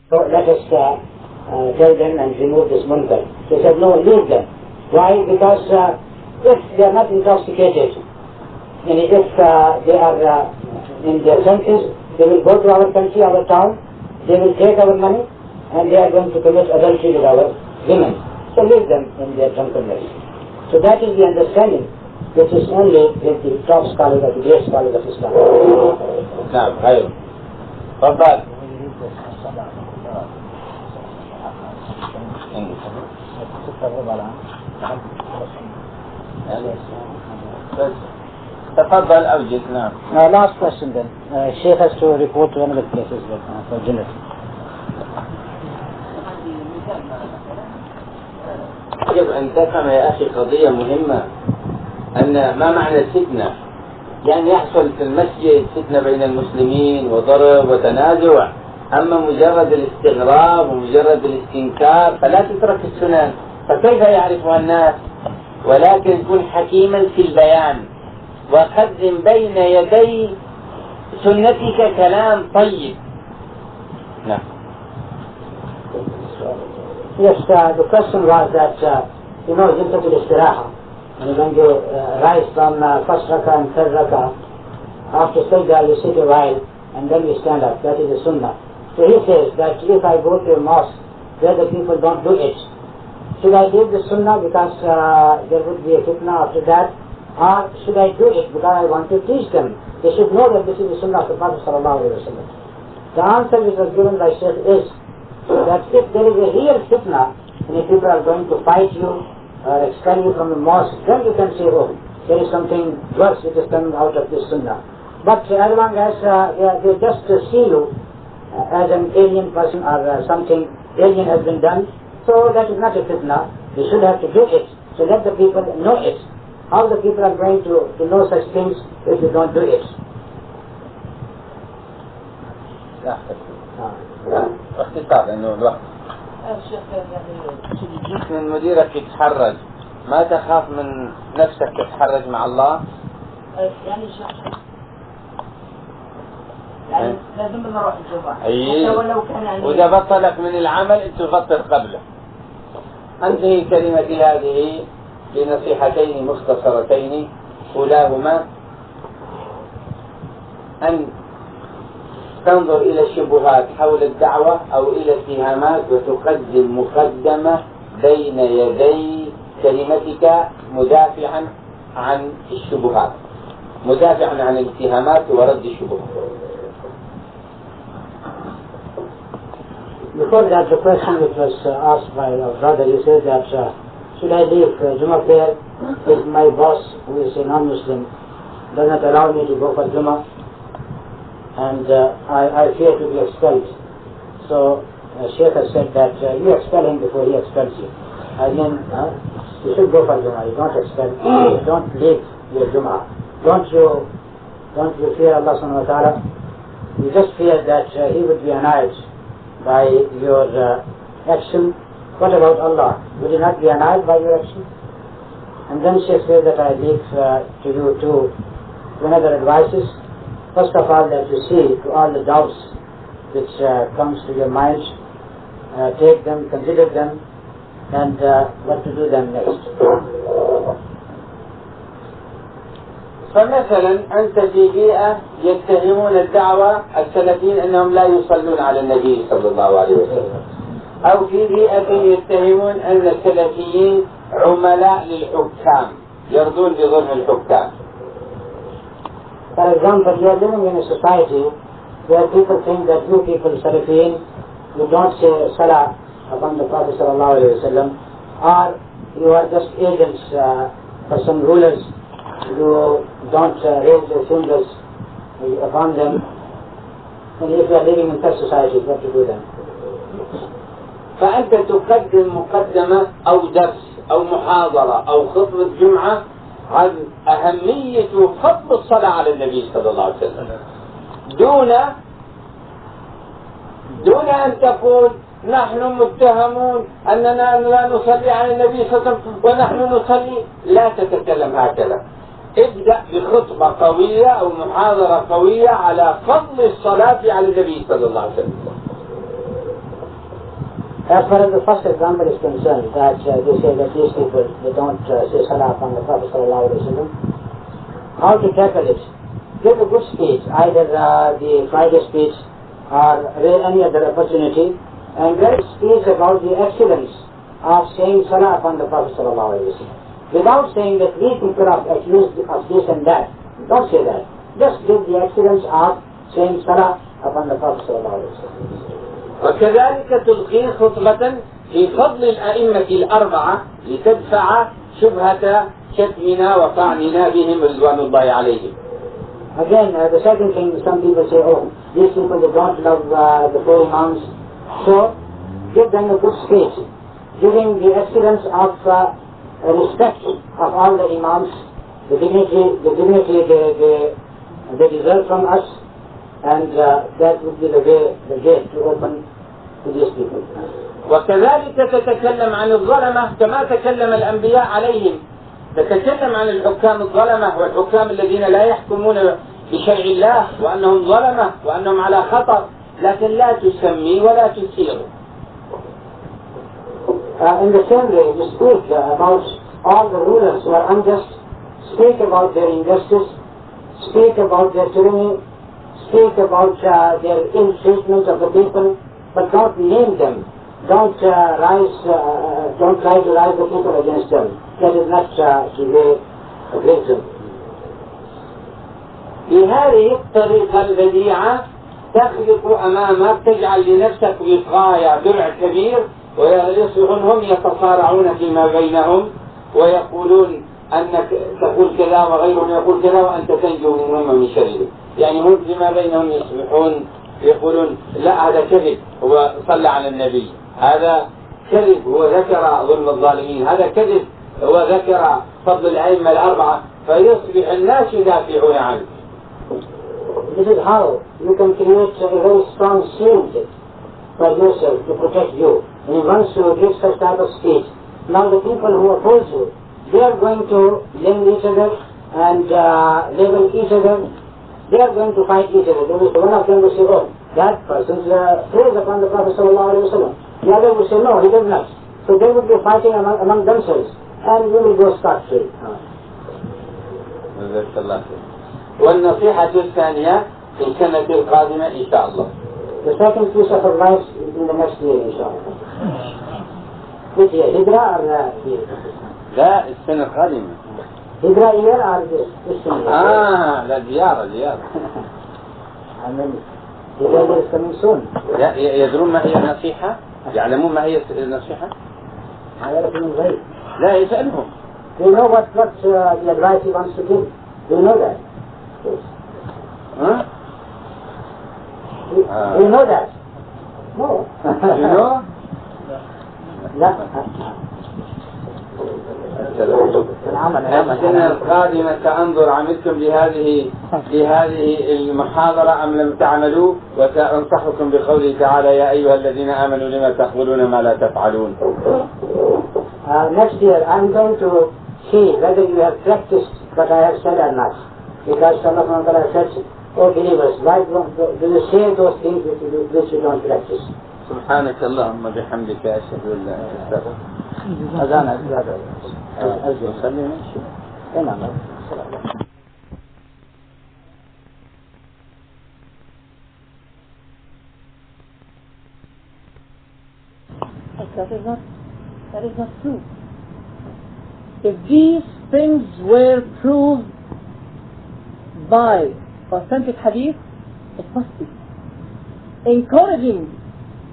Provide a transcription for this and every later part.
So let us tell them and remove this munkar. They said, no, leave them. Why? Because if they are not intoxicated, and if they are in their senses, they will go to our country, our town, they will take our money, and they are going to commit adultery with our women. So leave them in their drunkenness. So that is the understanding which is only with the top scholars of the great scholars of Islam. نعم خير. تفضل. تفضل أوجد. نعم. Last question then. Sheikh has to report to another place as well for dinner. يجب أن تفهم يا أخي قضية مهمة، أن ما معنى الفتنة؟ يعني يحصل في المسجد فتنة بين المسلمين وضرب وتنازع، أما مجرد الاستغراب ومجرد الاستنكار فلا تترك السنن، فكيف يعرفها الناس؟ ولكن كن حكيما في البيان وقدم بين يدي سنتك كلام طيب. نعم. Yes, the question was that, Jintatul Istiraha, and when you rise from first rakah and third rakah, after sajda you sit a while and then you stand up. That is the sunnah. So he says that if I go to a mosque where the people don't do it, should I leave the sunnah because there would be a fitna after that, or should I do it because I want to teach them? They should know that this is the sunnah of the Prophet sallallahu alaihi wasallam. The answer which was given by Shaykh is that if there is a real fitna, and if people are going to fight you or expel you from the mosque, then you can say, oh, there is something worse which is coming out of this sunnah. But as long as they just see you as an alien person or something alien has been done, so that is not a fitna. You should have to do it. So let the people know it. How the people are going to know such things if you don't do it? باختصار لأنه الوقت. جيت من مديرك يتحرج، ما تخاف من نفسك تتحرج مع الله؟ يعني لازم نروح الجمعة. حتى ولو كان يعني. وإذا بطلك من العمل أنت تبطل قبله. أنتهي كلمتي هذه بنصيحتين مختصرتين، أولاهما أن تنظر إلى الشبهات حول الدعوة أو إلى اتهامات وتقدم مقدمة بين يدي كلمتك مدافعا عن الشبهات، مدافعا عن الاتهامات ورد الشبهات. Before that, the question which was asked by our brother, he said that should I leave Jummah prayer if my boss, who is a non-Muslim, does not allow me to go for Jummah, and I fear to be expelled. So Sheikh has said that you expel him before he expels you. I mean, you should go for Jummah. You don't expel. You don't leave your Jummah. Don't you fear Allah subhanahu wa ta'ala? You just fear that he would be annoyed by your action. What about Allah? Would he not be annoyed by your action? And then Sheikh says that I leave to you two another advices. First of all, that you see to all the doubts which comes to your mind, take them, consider them, and what to do them next. فمثلا أنت في بيئة يتهمون الدعوة السلفيين أنهم لا يصلون على النبي صلى الله عليه وسلم، أو في بيئة يتهمون أن السلفيين عملاء للحكام يرضون بظلم الحكام. For example, you are living in a society where people think that you people, Salafiyin, you don't say Salah upon the Prophet sallallahu alaihi wasallam, or you are just agents for some rulers. You don't raise your fingers upon them. And if you are living in such society, what to do then? فأنت تقدم مقدمة أو درس أو محاضرة أو خطبة جمعة عن أهمية فضل الصلاة على النبي صلى الله عليه وسلم، دون أن تقول نحن متهمون أننا لا نصلي على النبي صلى الله عليه وسلم ونحن نصلي. لا تتكلم هكذا. ابدأ بخطبة قوية أو محاضرة قوية على فضل الصلاة على النبي صلى الله عليه وسلم. As far as the first example is concerned, that they say that these people, they don't say salah upon the Prophet sallallahu alaihi wasallam, how to tackle it? Give a good speech, either the Friday speech or any other opportunity, and give a speech about the excellence of saying salah upon the Prophet sallallahu alaihi wasallam. Without saying that we people are accused of this and that. Don't say that. Just give the excellence of saying salah upon the Prophet sallallahu alaihi wasallam. وكذلك تلقي خطبة في فضل الأئمة الأربعة لتدفع شبهة شتمنا وطعننا بهم رضوان الله عليهم. Again, the second thing, some people say, oh, these people, they don't love the four imams. So, give them a good speech, giving the excellence of respect of all the imams, the dignity they deserve from us, and that would be the way, the gate to open to these people. وكذلك تتكلم عن الظلمة كما تكلم الأنبياء عليهم. تتكلم عن الحكام الظلمة والحكام الذين لا يحكمون بشرع الله وأنهم ظلمة وأنهم على خطر، لكن لا تسمي ولا تثير. In the same way, you speak about all the rulers who are unjust, speak about their injustice, speak about their tyranny, speak about their ill treatment of the people, but don't name them. Don't try to rise the people against them. That is not the way of wisdom. بهذه الطريقة البديعة تخلق أمامك، تجعل لنفسك وقاية درع كبير، ويصبحون هم يتصارعون فيما بينهم ويقولون أنك تقول كذا وغيرهم يقول كذا وأنت تنجو منهم من شره. يعني هم فيما بينهم يصبحون يقولون لا هذا كذب، هو صلى على النبي، هذا كذب هو ذكر ظلم الظالمين، هذا كذب هو ذكر فضل الأئمة الأربعة، فيصبح الناس يدافعون عنه. This is how you can create a very strong shield for yourself to protect you. And once you give such type of speech, now the people who oppose you, they are going to blame each other and label each other. They are going to fight each other. One of them will say, oh, that person prays upon the Prophet sallallahu alaihi wasallam. The other will say, no, he does not. So they would be fighting among themselves, and you will go scot-free. والنصيحة الثانية في السنة القادمة إن شاء الله. The second piece of advice is in the next year, inshallah. Which year? Hijrah or year? لا السنة القادمة. Hijrah year or this year? لا زيارة. I mean, Hijrah year is coming soon. يدرون ما هي النصيحة؟ يعلمون ما هي النصيحة؟ لا يسألهم. Do you know what the advice he wants to give? Do you know that? Yes. Huh? Do you know that? No. Do you know? لا. السنة القادمة سأنظر عملتم لهذه المحاضرة أم لم تعملوا، وسأنصحكم بقوله تعالى يا أيها الذين آمنوا لما تقولون ما لا تفعلون. Next year I'm going to see whether you have practiced what I have said or not. Because some of them have said, oh believers, why do you say those things which you don't practice? سبحانك اللهم بحمدك أشهد أن لا إله إلا أنت. أذان أصلي نعم. That is not true. If these things were proved by authentic hadith, it must be.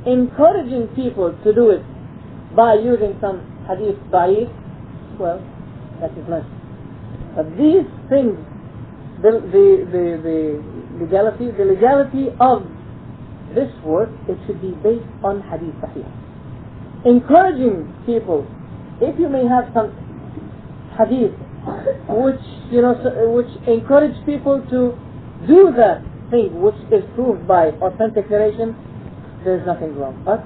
Encouraging people to do it by using some hadith da'if, well, that is less. But these things, the legality of this work, it should be based on hadith sahih. Encouraging people, if you may have some hadith which encourage people to do that thing which is proved by authentic narration, there is nothing wrong. But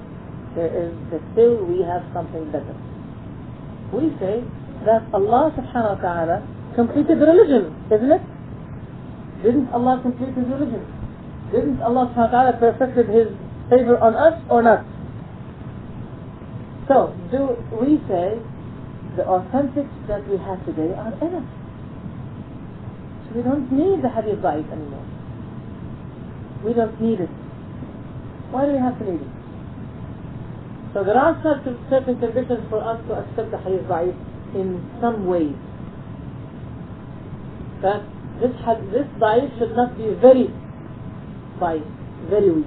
still we have something better. We say that Allah subhanahu wa ta'ala completed the religion, isn't it? Didn't Allah complete His religion? Didn't Allah subhanahu wa ta'ala perfected His favor on us or not? So, do we say the authentics that we have today are enough? So we don't need the hadith da'if anymore. We don't need it. Why do we have to need it? So there are certain conditions for us to accept the hadith da'if in some ways. That this da'if should not be very da'if, very weak.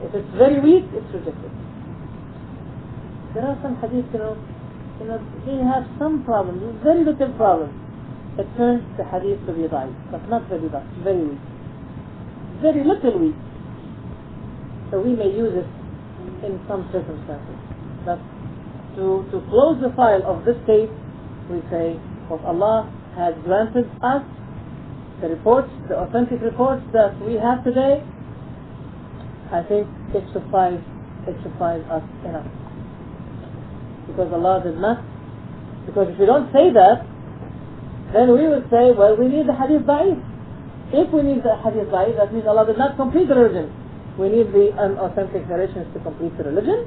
If it's very weak, it's rejected. There are some hadiths, they have some problems, very little problems. It turns the hadith to be da'if, but not very da'if, very weak. Very little weak. So we may use it in some circumstances. But to close the file of this tape, we say, what Allah has granted us, the reports, the authentic reports that we have today, I think it suffices us enough. Because Allah did not, because if we don't say that, then we would say, well, we need the hadith da'if. If we need the hadith da'if, that means Allah did not complete the religion. We need the unauthentic narrations to complete the religion.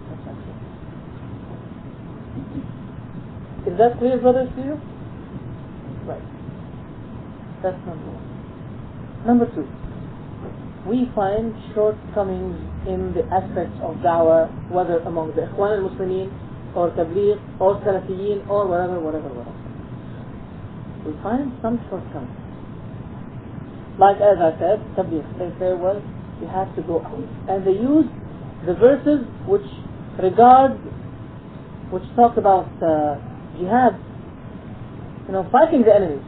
That's not true. Is that clear, brothers, to you? Right. That's number one. Number two, we find shortcomings in the aspects of da'wah, whether among the Ikhwan al-Muslimin, or Tabligh, or Salafiyin, or whatever. We find some shortcomings. Like as I said, Tabligh, they say, well, you have to go out. And they use the verses which talk about jihad, fighting the enemies.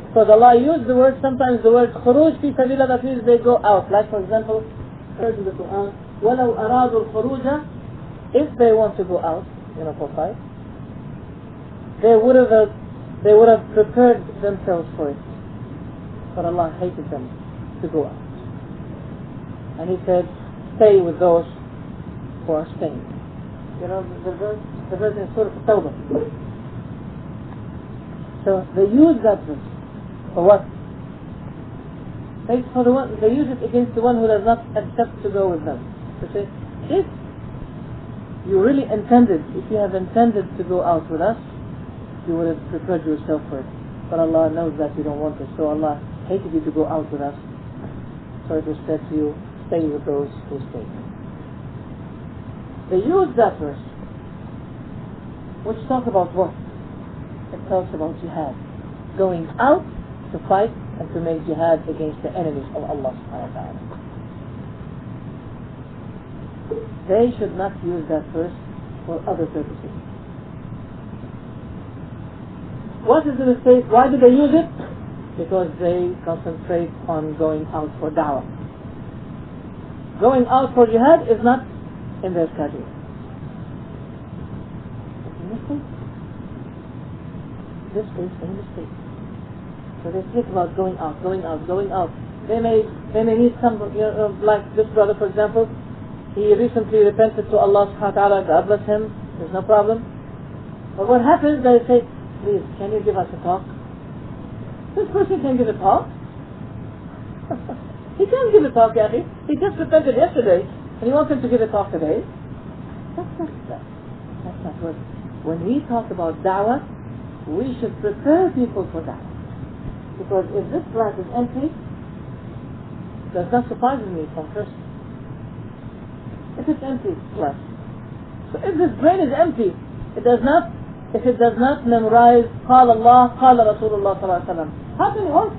Because Allah used the word, sometimes the word khuruj fi sabilillah, that means they go out. Like for example, heard in the Qur'an, وَلَوْ أَرَادُوا الْخُرُوجَ, if they want to go out, for fight, they would have prepared themselves for it. But Allah hated them to go out. And He said, stay with those who are staying. The verse in Surah At-Tawbah. So they use that verse. For what? They use it against the one who does not accept to go with them. To say, if you have intended to go out with us, you would have prepared yourself for it. But Allah knows that you don't want it. So Allah hated you to go out with us. So it was said to you, stay with those who stay. They use that verse, which talks about what? It talks about jihad. Going out to fight and to make jihad against the enemies of Allah subhanahu wa ta'ala. They should not use that verse for other purposes. What is the mistake? Why do they use it? Because they concentrate on going out for da'wah. Going out for jihad is not in their schedule. It's a mistake. This is a mistake. So they think about going out. They may need some, like this brother, for example. He recently repented to Allah subhanahu wa ta'ala, God bless him, there's no problem. But what happens, they say, please, can you give us a talk? This person can give a talk. He can't give a talk, Yahi. He just repented yesterday, and he wants him to give a talk today. That's not good. When we talk about da'wah, we should prepare people for da'wah. Because if this glass is empty, does not surprise me from first. If it's empty, glass. So if this brain is empty, if it does not memorize قال Allah, قال Rasulullah sallallahu alaihi wasallam,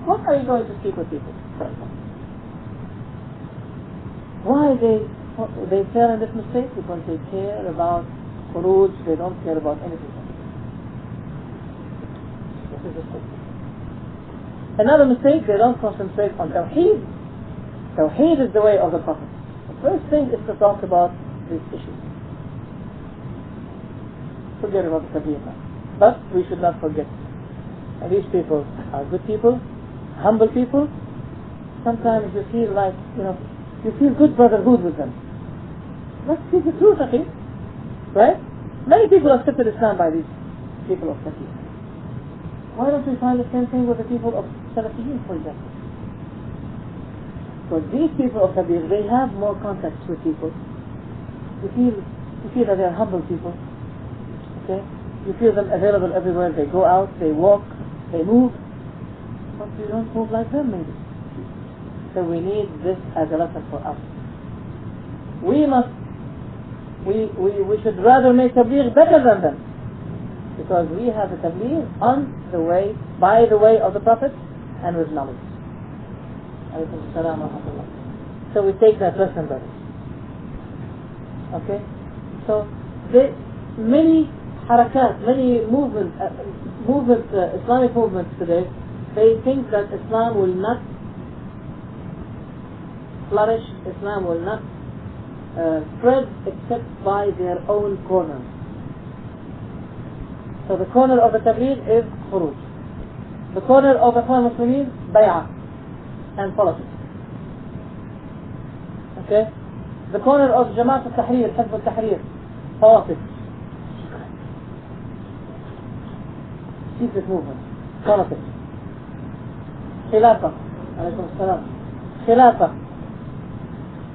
what are you going to speak with people? Why they fail in this mistake? Because they care about khuruj, they don't care about anything else. This is a mistake. Another mistake, they don't concentrate on Tawheed. Tawheed is the way of the Prophet. The first thing is to talk about these issues. Forget about the Tabligh. But we should not forget. And these people are good people, humble people. Sometimes you feel like, you feel good brotherhood with them. Let's speak the truth, akhi. Right? Many people accepted Islam by these people of Tabligh. Why don't we find the same thing with the people of Salafiyin, for example? Because these people of Tabligh, they have more contacts with people. You feel You feel that they are humble people. Okay? You feel them available everywhere. They go out, they walk, they move. But we don't move like them, maybe. So we need this as a lesson for us. We should rather make tabligh better than them, because we have a tabligh on the way, by the way of the Prophet, and with knowledge. Alaykum as-salam wa rahmatullah. So we take that lesson, brothers. Okay? So many harakat, many movements, Islamic movements today, they think that Islam will not flourish, Islam will not spread except by their own corner. So the corner of the tabligh is khuruj. The corner of the Ikhwan Muslimin, bay'ah and politics. Okay? The corner of Jamaat al-Tahrir, Hizb al-Tahrir, politics. Secret movement, politics. Khilafah, alaykum as-salam. Khilafah.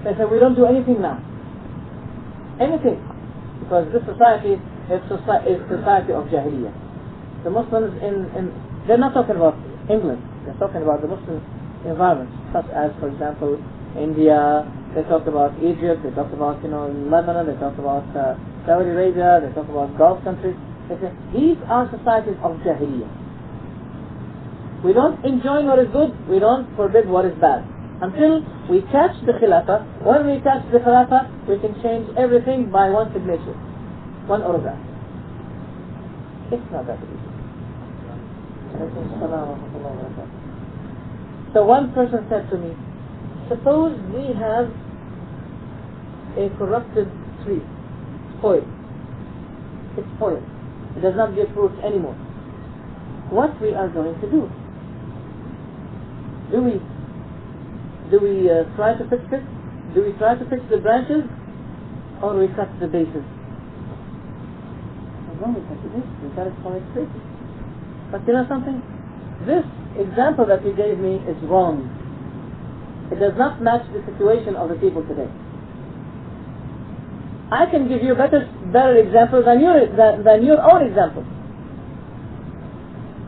They say we don't do anything now. Anything. Because this society is society of Jahiliyyah. The Muslims they're not talking about England, they're talking about the Muslim environments, such as, for example, India, they talk about Egypt, they talk about, Lebanon, they talk about Saudi Arabia, they talk about Gulf countries. They say, these are societies of Jahiliyyah. We don't enjoin what is good, we don't forbid what is bad. Until we catch the Khilafah, when we catch the Khilafah, we can change everything by one signature, one autograph. It's not that easy. So one person said to me, suppose we have a corrupted tree, spoiled. It's spoiled. It does not give fruit anymore. What we are going to do? Do we try to fix it? Do we try to fix the branches, or we cut the bases? No, we cut the bases. We cut it from its bases. But you know something? This example that you gave me is wrong. It does not match the situation of the people today. I can give you a better example than your own example.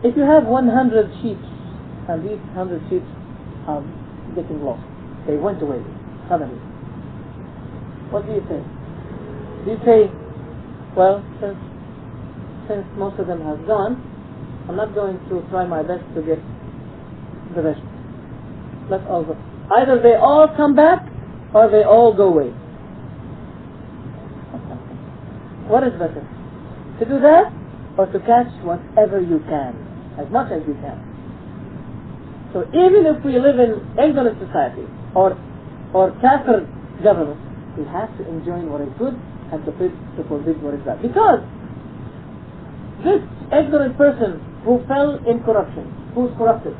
If you have 100 sheep, and these 100 sheep are getting lost, they went away suddenly, what do you say? Do you say, well, since most of them have gone, I'm not going to try my best to get the rest. Let's all go. Either they all come back or they all go away. What is better? To do that or to catch whatever you can, as much as you can. So even if we live in ignorant society or kafir government, we have to enjoin what is good and to forbid what is bad. Because this ignorant person who fell in corruption, who's corrupted,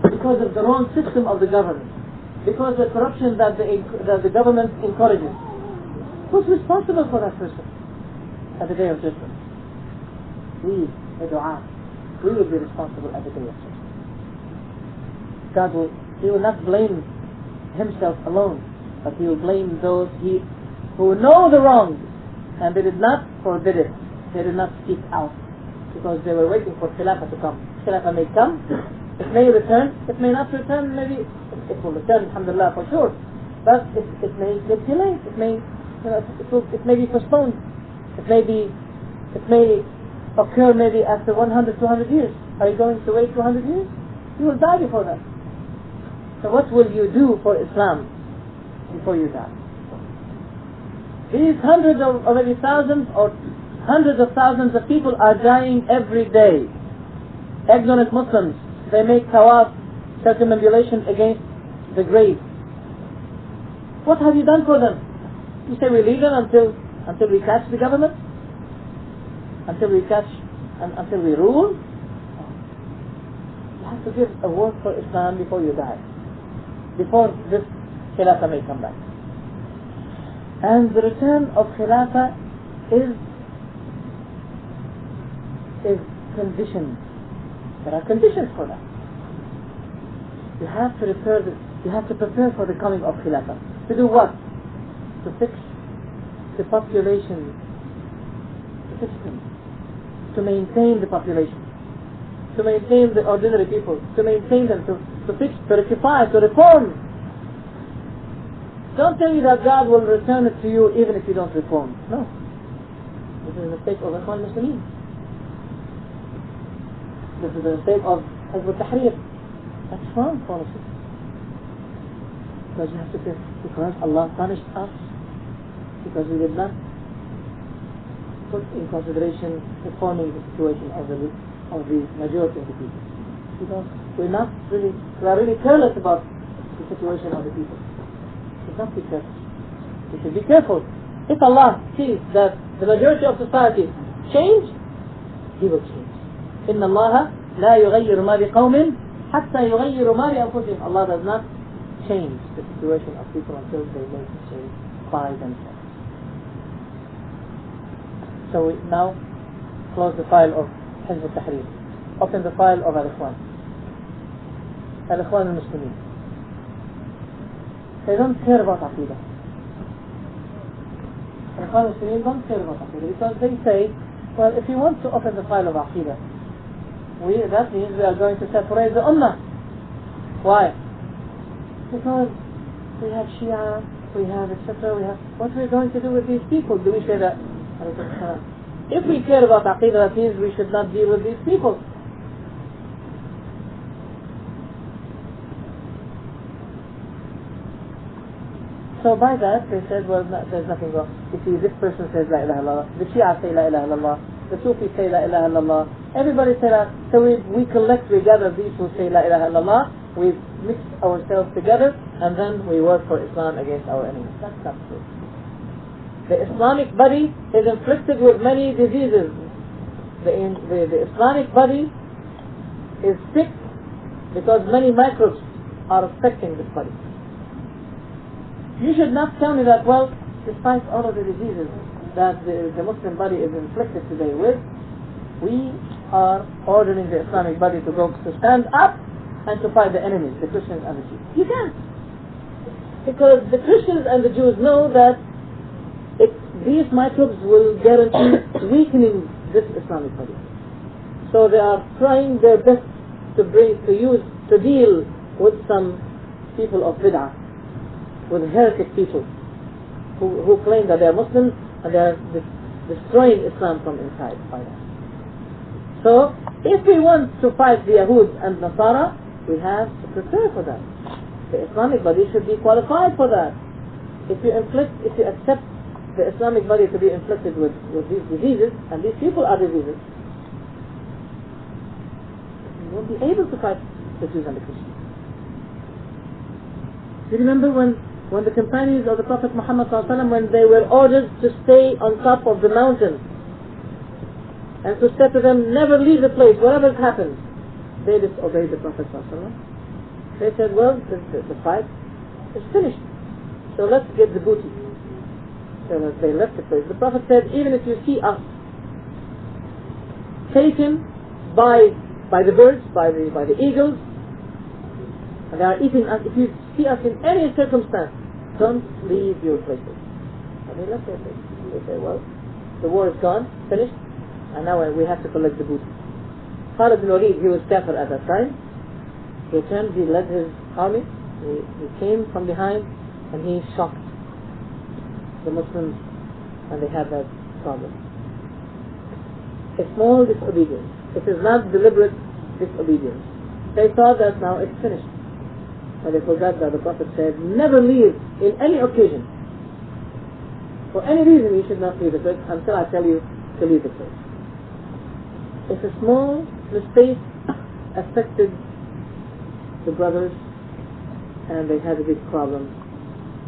because of the wrong system of the government, because of the corruption that the government encourages, who's responsible for that person at the day of judgment? We, the du'a, we will be responsible at the day of judgment. He will not blame himself alone, but he will blame those who know the wrong, and they did not forbid it, they did not speak out, because they were waiting for Khilafah to come. Khilafah may come, it may return, it may not return, maybe it will return, alhamdulillah, for sure, but it may get delayed, it may be postponed, it may occur maybe after 100, 200 years. Are you going to wait 200 years? You will die before that. So what will you do for Islam before you die? These hundreds or maybe thousands or hundreds of thousands of people are dying every day. Ignorant Muslims, they make tawaf, circumambulation against the grave. What have you done for them? You say we leave them until we catch the government? Until we catch and until we rule? You have to give a word for Islam before you die, before this Khilafah may come back. And the return of Khilafah is conditioned. There are conditions for that. You have to prepare for the coming of Khilafah. To do what? To fix the population system, to maintain the population, to maintain the ordinary people, to maintain them, to fix, to rectify, to reform. Don't tell me that God will return it to you even if you don't reform. No. This is a mistake of Ikhwan Muslimin. This is a mistake of Hizb al-Tahrir. That's wrong policy. Because you have to say, because Allah punished us, because we did not put in consideration reforming the situation of the majority of the people. Because we are really careless about the situation of the people. We should not be careful. We should be careful. If Allah sees that the majority of society change, He will change. إن الله لا يغير ما بقوم حتى يغير ما بأنفسهم. Allah does not change the situation of people until they make a change by themselves. So we now close the file of Hizb al-Tahrir. Open the file of Al-Ikhwan. Al-Ikhwan al-Muslimin. They don't care about Aqidah. Al-Ikhwan al-Muslimin don't care about Aqidah because they say, well, if you want to open the file of Aqidah, that means we are going to separate the Ummah. Why? Because we have Shia, we have etc. What we're going to do with these people? Do we say that? If we care about Aqidah, that means we should not deal with these people. So by that they said, well, there's nothing wrong. You see, this person says La ilaha illallah, the Shia say La ilaha illallah, the Sufis say La ilaha illallah, everybody say that. So we collect, we gather these who say La ilaha illallah, we mix ourselves together, and then we work for Islam against our enemies. That's not true. The Islamic body is inflicted with many diseases. The Islamic body is sick because many microbes are affecting this body. You should not tell me that, well, despite all of the diseases that the Muslim body is inflicted today with, we are ordering the Islamic body to stand up and to fight the enemies, the Christians and the Jews. You can't. Because the Christians and the Jews know that these microbes will guarantee weakening this Islamic body. So they are trying their best to deal with some people of bid'ah, with heretic people who claim that they are Muslims and they are destroying Islam from inside by that. So if we want to fight the Yahud and Nasara, we have to prepare for that. The Islamic body should be qualified for that. If you accept the Islamic body to be inflicted with these diseases, and these people are diseases, you won't be able to fight the Jews and the Christians. Do you remember when the companions of the Prophet Muhammad ﷺ, when they were ordered to stay on top of the mountain and to say to them, never leave the place, whatever happens, they disobeyed the Prophet ﷺ. They said, well, the fight is finished, so let's get the booty. So they left the place. The Prophet said, even if you see us taken by the birds, by the eagles, and they are eating us, if you see us in any circumstance, don't leave your places. And they left their places. They say, well, the war is gone, finished, and now we have to collect the booty. Khalid bin Walid, he was kafir at that time. He turned, he led his army, he came from behind, and he shocked the Muslims, and they had that problem. A small disobedience. It is not deliberate disobedience. They thought that now it's finished. But they forgot that the Prophet said, never leave in any occasion. For any reason you should not leave the place until I tell you to leave the place. If a small mistake affected the brothers and they had a big problem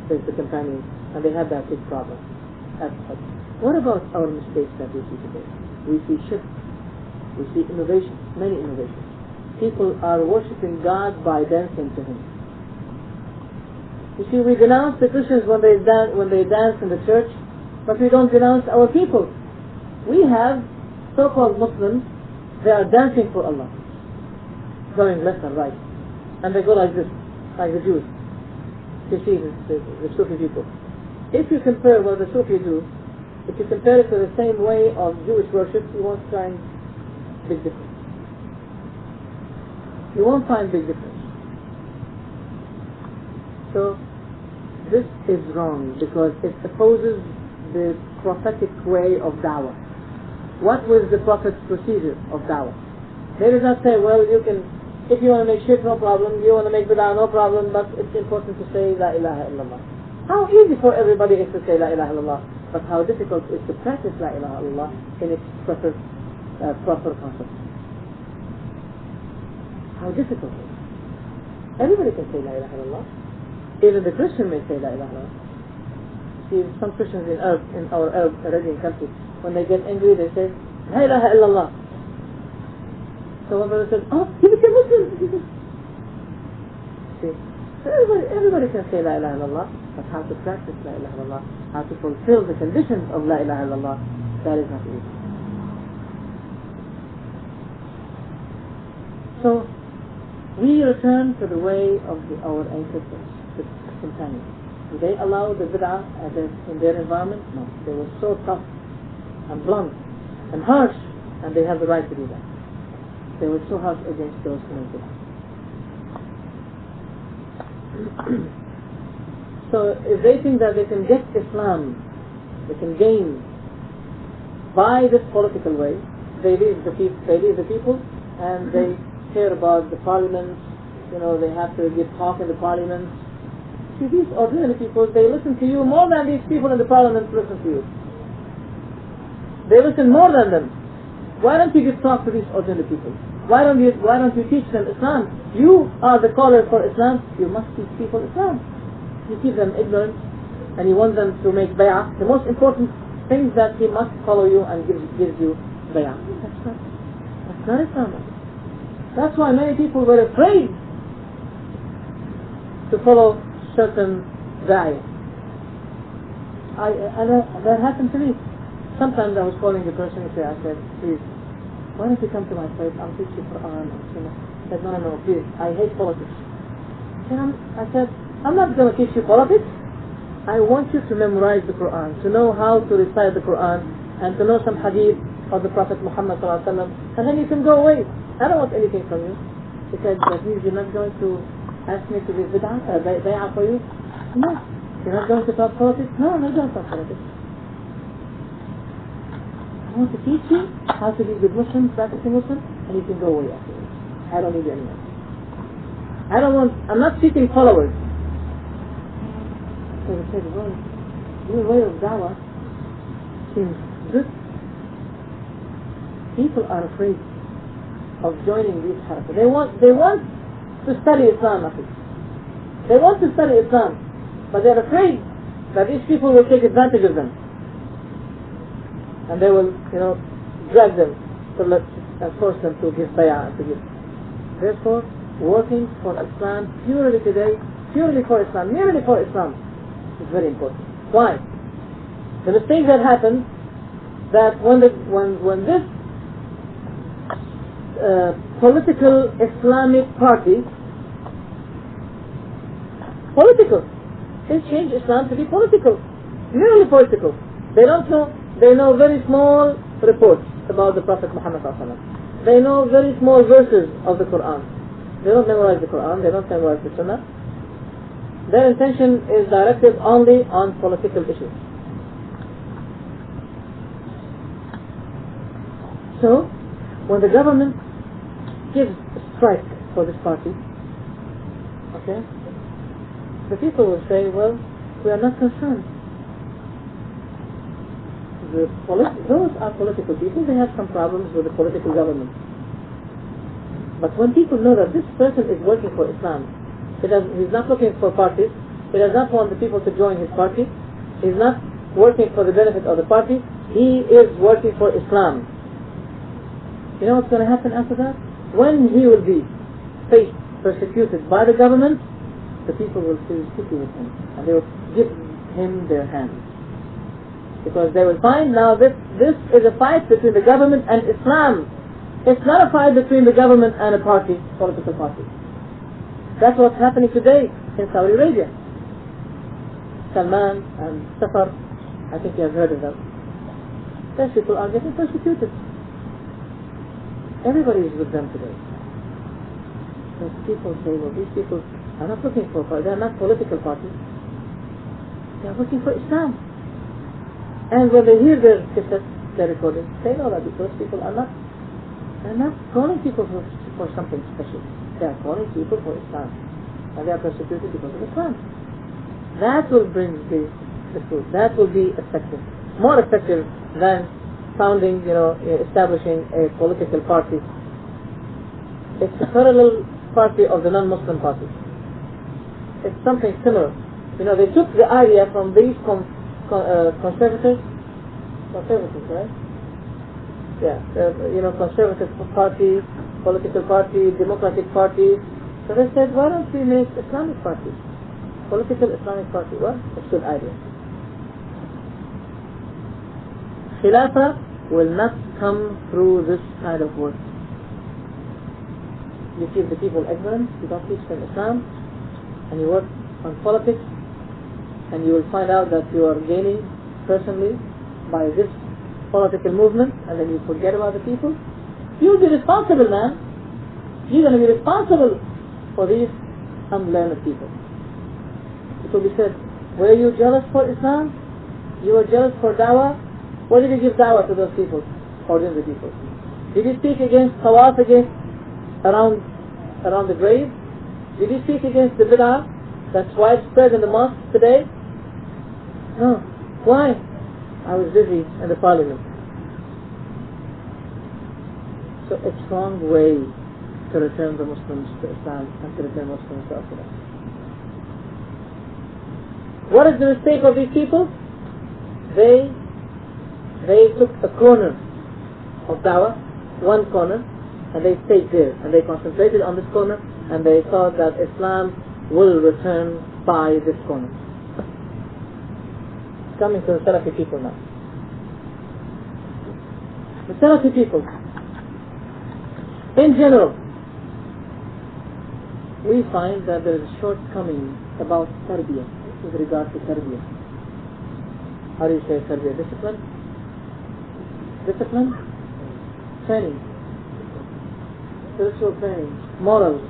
with the companions, and they had that big problem. What about our mistakes that we see today? We see shirk, we see innovation, many innovations. People are worshipping God by dancing to Him. You see, we denounce the Christians when they dance in the church, but we don't denounce our people. We have so-called Muslims, they are dancing for Allah, going left and right, and they go like this, like the Jews. You see, the Sufi people. If you compare what the Sufi do if you compare it to the same way of Jewish worship, you won't find big difference. You won't find big difference. So this is wrong because it opposes the prophetic way of da'wah. What was the Prophet's procedure of da'wah? They did not say, well, you can, if you want to make shirk, no problem, you want to make bid'ah, no problem, but it's important to say La ilaha illallah. How easy for everybody is to say La ilaha illallah, but how difficult is to practice La ilaha illallah in its proper concept. How difficult it is. Everybody can say La ilaha illallah. Even the Christian may say La ilaha illallah. See, some Christians in our Arab Arabian countries, when they get angry, they say La ilaha illallah. So one brother says, oh, you became Muslim. See, so everybody can say La ilaha illallah, but how to practice La ilaha illallah, how to fulfill the conditions of La ilaha illallah, that is not easy. So we return to the way of our ancestors, the companions. Do they allow the bid'ah in their environment? No. They were so tough and blunt and harsh, and they have the right to do that. They were so harsh against those who made bid'ah. So if they think that they can get Islam, they can gain by this political way, they leave the people and they care about the parliaments, they have to give talk in the parliaments. See, these ordinary people, they listen to you more than these people in the parliament listen to you. They listen more than them. Why don't you give talk to these ordinary people? Why don't you teach them Islam? You are the caller for Islam. You must teach people Islam. You keep them ignorant and you want them to make bay'ah. The most important thing is that he must follow you and gives you bay'ah. That's not Islam. That's why many people were afraid to follow certain da'iyah. That happened to me. Sometimes I was calling the person and I said, please, why don't you come to my place? I'll teach you Qur'an and Sunnah. He said, no, please, I hate politics. I said, I'm not going to teach you politics. I want you to memorize the Qur'an, to know how to recite the Qur'an, and to know some hadith of the Prophet Muhammad ﷺ, and then you can go away. I don't want anything from you. He said, that means you're not going to ask me to be bay'ah for you? No. You're not going to talk politics? No, I'm not going to talk politics. I want to teach you how to be a good Muslim, practicing Muslim, and you can go away afterwards. I don't need you anymore. I'm not seeking followers. So he said, well, your way of da'wah seems good. People are afraid of joining these harakat. They want to study Islam, I think. They want to study Islam, but they're afraid that these people will take advantage of them. And they will, drag them and force them to give bay'ah and to give. Therefore, working for Islam purely today, purely for Islam, merely for Islam, is very important. Why? The mistake that happened, that when this political Islamic party, they change Islam to be political, merely political. They don't know. They know very small reports about the Prophet Muhammad ﷺ. They know very small verses of the Qur'an. They don't memorize the Qur'an. They don't memorize the Sunnah. Their intention is directed only on political issues. So, when the government gives a strike for this party, okay, the people will say, well, we are not concerned. Those are political people, they have some problems with the political government. But when people know that this person is working for Islam, he's not looking for parties, he does not want the people to join his party, he's not working for the benefit of the party, he is working for Islam. You know what's going to happen after that? When he will be persecuted by the government, the people will feel sticky with him and they will give him their hands. Because they will find now that this is a fight between the government and Islam. It's not a fight between the government and a party, political party. That's what's happening today in Saudi Arabia. Salman and Safar, I think you have heard of them. those people are getting persecuted. Everybody is with them today. So people say, well, these people are not looking for, they are not political parties. They are looking for Islam. And when they hear their cassettes, their recordings, they know that those people are not calling people for something special. They are calling people for Islam. And they are persecuted because of Islam. That will bring the fruit. That will be effective. More effective than founding, establishing a political party. It's a parallel party of the non-Muslim party. It's something similar. They took the idea from these conservatives, right? Yeah, conservative party, political party, democratic party. So they said, why don't we make Islamic party? Political Islamic party. Well, it's a good idea. Khilafah will not come through this kind of work. You keep the people ignorant, you don't teach them Islam, and you work on politics, and you will find out that you are gaining personally by this political movement, and then you forget about the people. You'll be responsible, man. You're going to be responsible for these unlearned people. It will be said, were you jealous for Islam? You were jealous for da'wah? What did you give da'wah to those people? Ordinary people. Did you speak against tawaf, around the grave? Did you speak against the bid'ah that's widespread in the mosques today? No. Why? I was busy in the parliament. So a strong way to return the Muslims to Islam and to return Muslims to Islam. What is the mistake of these people? They took a corner of da'wah, one corner, and they stayed there, and they concentrated on this corner, and they thought that Islam will return by this corner. It's coming to the Salafi people now. The Salafi people, in general, we find that there is a shortcoming about tarbiyah, with regard to tarbiyah. How do you say tarbiyah? Discipline? Discipline? Training. Spiritual training. Morals.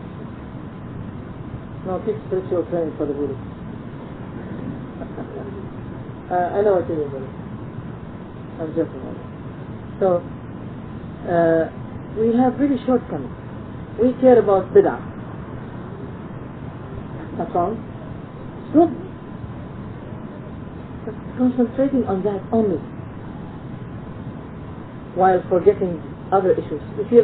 No, keep spiritual training for the Buddhists. I know what you mean, buddy. I'm joking. So, we have really shortcomings. We care about bid'ah. That's wrong. It's good. But concentrating on that only, while forgetting other issues. You see,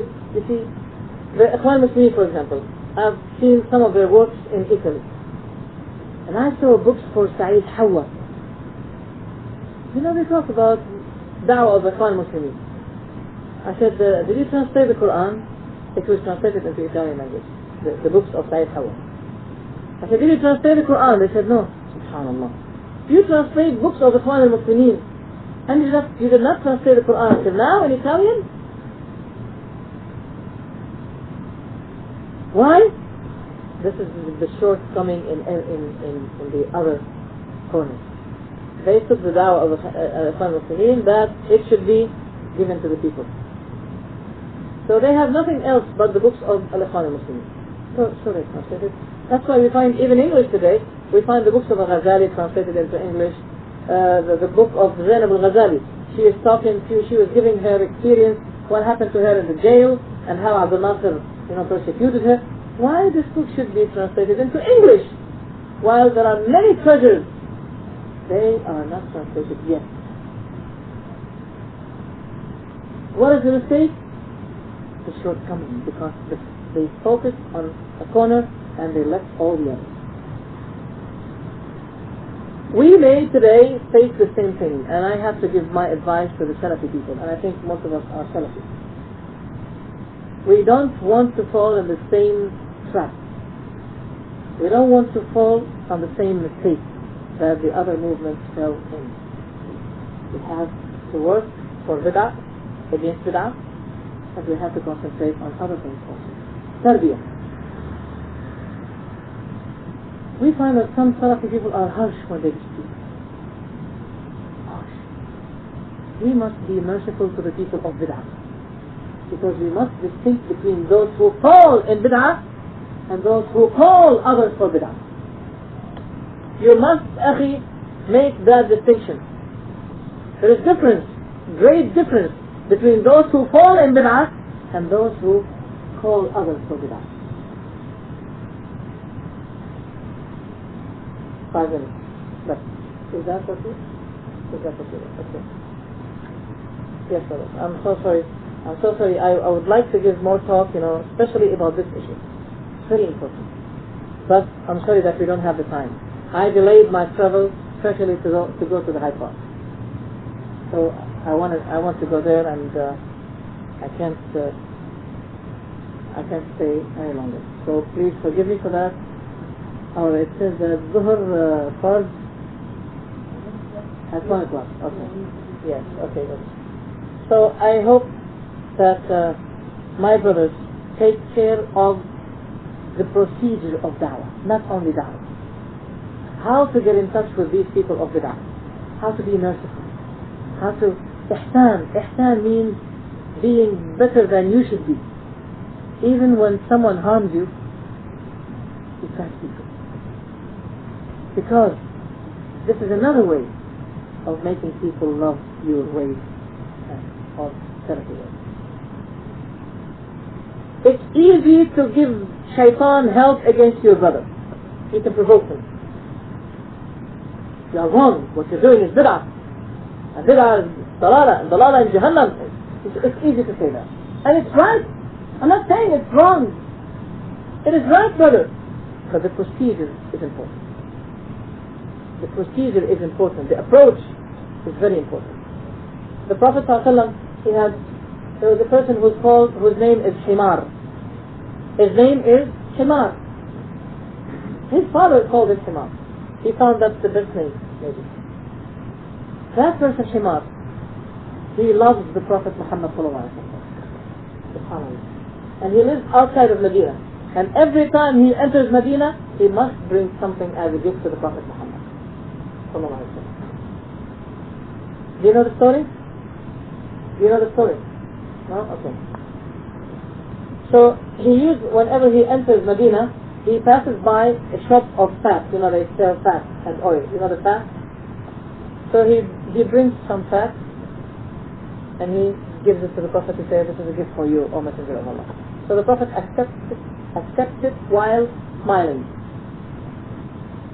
the Ikhwan Muslimin, for example, I've seen some of their works in Italy, and I saw books for Saeed Hawa. They talk about da'wah of Ikhwan Muslimin. I said, did you translate the Qur'an? It was translated into Italian language, the books of Saeed Hawa. I said, did you translate the Qur'an? They said, no. Subhanallah. You translate books of Ikhwan al-Muslimin, and you did not translate the Qur'an until now in Italian? Why? This is the shortcoming in the other corner. They took the da'wah of Ikhwan al-Muslimin that it should be given to the people. So they have nothing else but the books of Ikhwan al-Muslimin. So they translated. That's why we find, even in English today, we find the books of Al-Ghazali translated into English. The book of Zainab al-Ghazali. She was giving her experience, what happened to her in the jail, and how Abdul Nasir, persecuted her. Why this book should be translated into English, while there are many treasures? They are not translated yet. What is the mistake? The shortcoming, because they focused on a corner and they left all the others. We may today face the same thing, and I have to give my advice to the Salafi people, and I think most of us are Salafi. We don't want to fall in the same trap. We don't want to fall on the same mistake that the other movements fell in. We have to work for bid'ah, against bid'ah, but we have to concentrate on other things also. Tarbiyah. We find that some Salafi people are harsh when they speak. Harsh. we must be merciful to the people of bid'ah, because we must distinguish between those who fall in bid'ah and those who call others for bid'ah. You must, akhi, make that distinction. There is difference, great difference, between those who fall in bid'ah and those who call others for bid'ah. 5 minutes left. Is that okay? Is that okay? Okay. Yes, sir. I'm so sorry. I'm so sorry. I would like to give more talk, especially about this issue. It's very important. But I'm sorry that we don't have the time. I delayed my travel especially to go to the High Park. So I want to go there, and I can't stay any longer. So please forgive me for that. Oh, it says Zuhr Fard at 1 o'clock. Okay. Yes. Okay. Good. So I hope that my brothers take care of the procedure of da'wah, not only da'wah. How to get in touch with these people of bid'ah, how to be merciful, how to ihsan. Ihsan means being better than you should be. Even when someone harms you, you try to be good. Because this is another way of making people love your ways of Salafi ways. It's easy to give shaitan help against your brother. You can provoke him. You are wrong. What you're doing is bid'ah. And bid'ah is dalala. And dalala in Jahannam. It's easy to say that. And it's right. I'm not saying it's wrong. It is right, brother. But the procedure is important. The procedure is important. The approach is very important. The Prophet ﷺ, there was a person whose name is Himar. His name is Himar. His father called him Himar. He found that's the best name, maybe. That person, Himar, he loves the Prophet Muhammad ﷺ. And he lives outside of Medina. And every time he enters Medina, he must bring something as a gift to the Prophet Muhammad ﷺ. Do you know the story? Do you know the story? No? Okay. So whenever he enters Medina, he passes by a shop of fat. They sell fat and oil. You know the fat? So he brings some fat and he gives it to the Prophet. He says, "This is a gift for you, O Messenger of Allah." So the Prophet accepts it while smiling.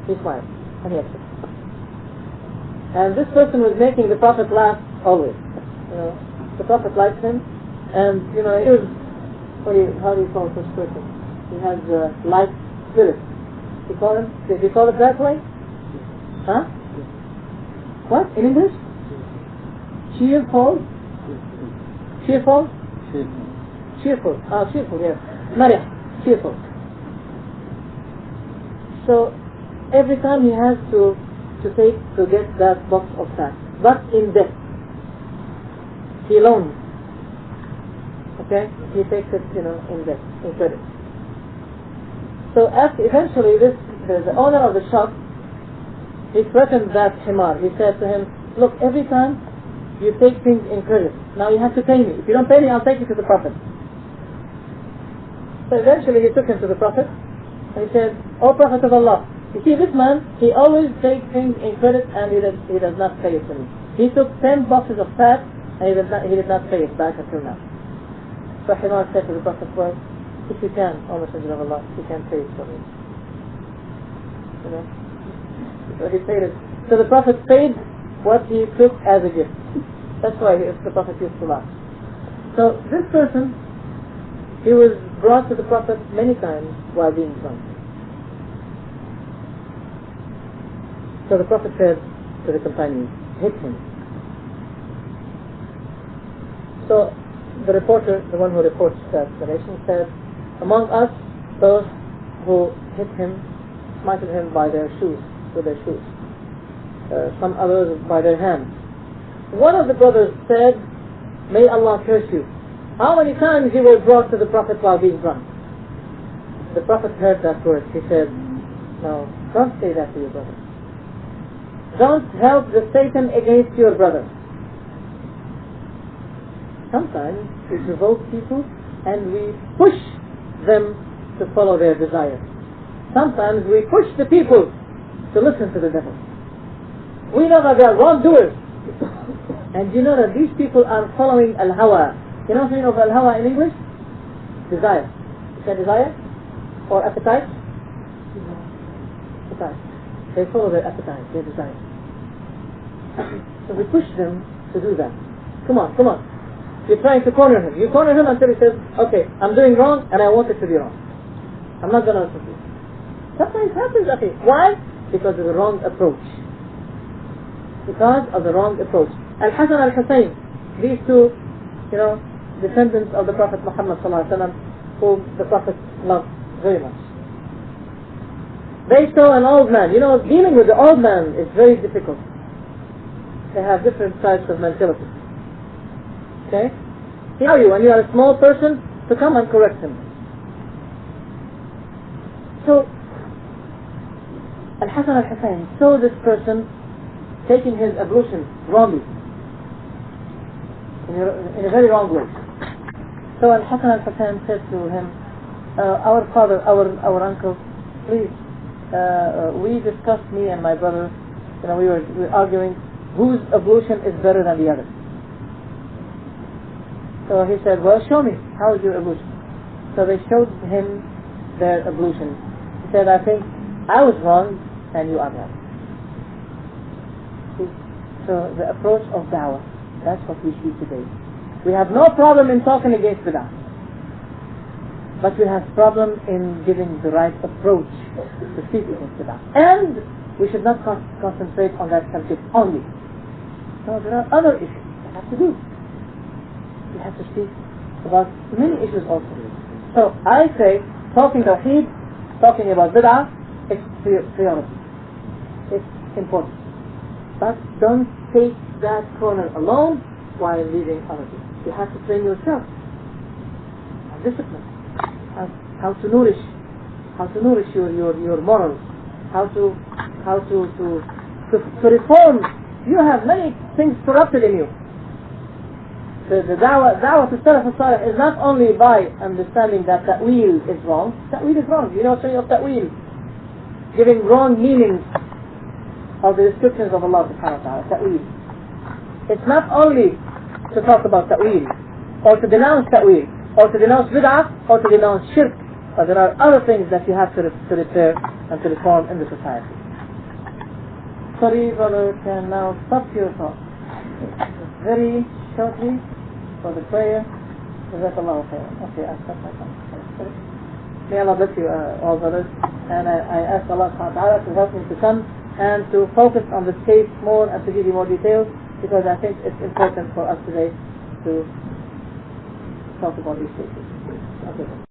He smiles and he accepts it. And this person was making the Prophet laugh always. The Prophet likes him, and he was, how do you call this person? He has light spirit. Did you call it that way? Huh? What? In English? Cheerful? Cheerful? Cheerful. Cheerful, yes. Marih, cheerful. So every time he has to get that box of fat, but in debt. He loans. Okay? He takes it, in debt, in credit. So eventually the owner of the shop, he threatened that Himar. He said to him, "Look, every time you take things in credit, now you have to pay me. If you don't pay me, I'll take you to the Prophet." So eventually he took him to the Prophet, and he said, "O Prophet of Allah, you see this man, he always takes things in credit and he does not pay it to me. He took 10 boxes of fat and he did not pay it back until now." So Himar said to the Prophet, "Well, if you can, O Messenger of Allah, you can pay it for me." So he paid it. So the Prophet paid what he took as a gift. That's why the Prophet used to laugh. So this person, he was brought to the Prophet many times while being drunk. So the Prophet said to the companions, "Hit him." So the reporter, the one who reports that narration, said, "Among us, those who hit him, smited him by their shoes, with their shoes. Some others by their hands. One of the brothers said, 'May Allah curse you. How many times you were brought to the Prophet while being drunk?'" The Prophet heard that word. He said, "No, don't say that to your brother. Don't help the Satan against your brother. sometimes we provoke people and we push them to follow their desires. Sometimes we push the people to listen to the devil. We know that they are wrongdoers. And you know that these people are following al-hawa. You know the meaning of al-hawa in English? Desire. Is that desire? Or appetite? Appetite. They follow their appetite, their desire. So we push them to do that. Come on, come on. You're trying to corner him. You corner him until he says, okay, I'm doing wrong and I want it to be wrong. I'm not going to listen to you. Sometimes happens, okay. Why? Because of the wrong approach. Because of the wrong approach. Al-Hasan al-Hussein, these two, descendants of the Prophet Muhammad sallallahu alaihi wasallam, whom the Prophet loved very much. They saw an old man. Dealing with the old man is very difficult. They have different types of mentality. Okay? How are you, when you are a small person, to come and correct him? So, Al-Hasan al-Hussein saw this person taking his ablution wrongly, in a very wrong way. So Al-Hasan al-Hussein said to him, our father, our uncle, please, we discussed, me and my brother, we were arguing whose ablution is better than the other. So he said, well, show me, how is your ablution? So they showed him their ablution. He said, I think I was wrong and you are right. So the approach of da'wah, that's what we see today. We have no problem in talking against bid'ah, but we have problem in giving the right approach to speak against bid'ah. And we should not concentrate on that subject only. So there are other issues we have to do. We have to speak about many issues also. So I say, talking tawheed, talking about bid'ah, it's priority. It's important. But don't take that corner alone while leaving others. You have to train yourself. Discipline. How to nourish your morals. How to reform. You have many things corrupted in you. The da'wah to Salaf al-Salih is not only by understanding that ta'weel is wrong. Ta'weel is wrong. Saying of ta'weel, giving wrong meanings of the descriptions of Allah subhanahu wa ta'ala. Ta'weel. It's not only to talk about ta'weel, or to denounce ta'weel, or to denounce bid'ah, or to denounce shirk, but there are other things that you have to repair and to reform in the society. Sorry, brother, can now stop your talk very shortly for the prayer. Jazakallahu khairan. Okay, I stop my talk. May Allah bless you all, brothers, and I ask Allah subhanahu wa ta'ala to help me to come and to focus on this case more and to give you more details, because I think it's important for us today to talk about these cases. Okay.